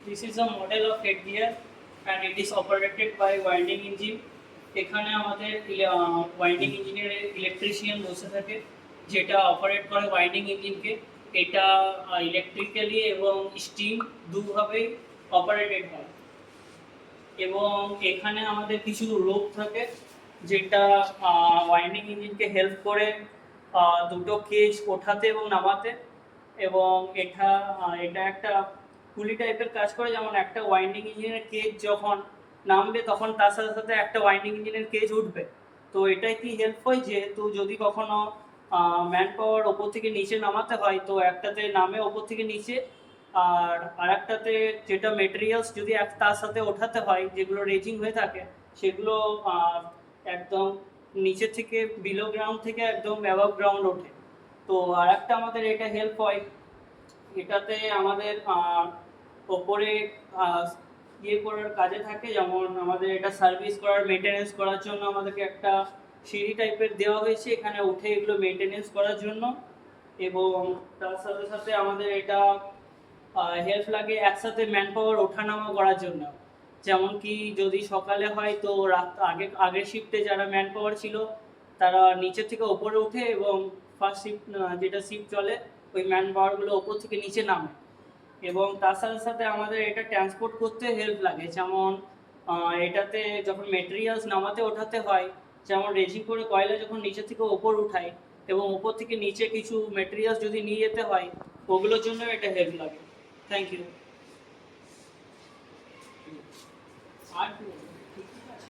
This is a model of headgear and it is operated by winding engine. এখানে আমাদের winding ইঞ্জিনের electrician বসে থাকে যেটা অপারেট করে ওয়াইন্ডিং ইঞ্জিনকে। এটা ইলেকট্রিক্যালি এবং স্টিম দুভাবেই অপারেটেড হয়। এবং এখানে আমাদের কিছু রোপ থাকে যেটা ওয়াইন্ডিং ইঞ্জিনকে হেল্প করে দুটো কেজ ওঠাতে এবং নামাতে। এবং এটা একটা পুলি টাইপের কাজ করে, যেমন একটা ওয়াইন্ডিং ইঞ্জিনের কেজ যখন নামবে তখন তার সাথে সাথে একটা ওয়াইন্ডিং ইঞ্জিনের কেজ উঠবে। তো এটাই কি হেল্প হয়, যেহেতু যদি কখনো ম্যান পাওয়ার ওপর থেকে নিচে নামাতে হয় তো একটাতে নামে ওপর থেকে নিচে, আর আরেকটাতে যেটা মেটেরিয়ালস যদি তার সাথে ওঠাতে হয় যেগুলো রেজিং হয়ে থাকে সেগুলো একদম নিচে থেকে বিলো গ্রাউন্ড থেকে একদম অ্যাবভ গ্রাউন্ড ওঠে। তো আরেকটা আমাদের এটা হেল্প হয়, এটাতে আমাদের ওপরে ইয়ে করার কাজে থাকে, যেমন আমাদের এটা সার্ভিস করার মেনটেনেন্স করার জন্য আমাদেরকে একটা সিঁড়ি টাইপের দেওয়া হয়েছে এখানে উঠে এগুলো মেনটেনেন্স করার জন্য। এবং তার সাথে সাথে আমাদের এটা হেল্প লাগে একসাথে ম্যান পাওয়ার ওঠানামা করার জন্য। যেমন কি যদি সকালে হয় তো আগের শিফটে যারা ম্যান পাওয়ার ছিল তারা নিচে থেকে ওপরে উঠে, এবং ফার্স্ট শিফট যেটা শিফট চলে ওই ম্যান পাওয়ারগুলো ওপর থেকে নিচে নামে। এবং তার সাথে সাথে আমাদের এটা ট্রান্সপোর্ট করতে হেল্প লাগে, যেমন এটাতে যখন মেটেরিয়ালস নামাতে ওঠাতে হয়, যেমন রেজিং করে কয়লা যখন নিচে থেকে ওপর উঠায় এবং ওপর থেকে নিচে কিছু মেটেরিয়ালস যদি নিয়ে যেতে হয় ওগুলোর জন্য এটা হেল্প লাগে। Thank you.